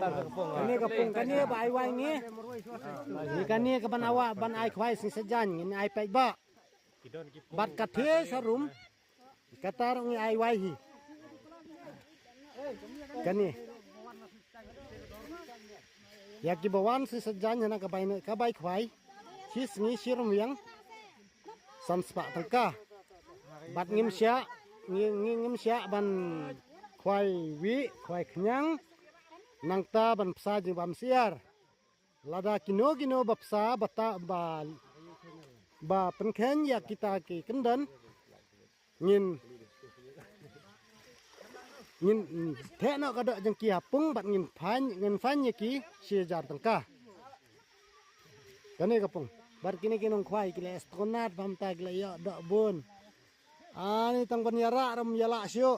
Kani kapung kani ba ai wai ni. Ni kani ke ban awak ban ai khwai sing sejan ni ai pai ba. Bat kathe sarum katar ngi ai wai hi. Kani. Ya ki bawan sing sejan na ka bai khwai. Sis ngi sirum yang sam spa tangka. Bat ngim sia ngim sia ban khwai wi khwai khnyang nangta ban psa jing bam siar lada kino bapsa bata ba penkhen ya kita ki kendan ngin the no kada jeng ki apung bat ngin fan ya ki sijar tangka kane kapung bar kini kinong khwai kile estonat bam ta kile yo dok bun ani tang ban yara ram yala syo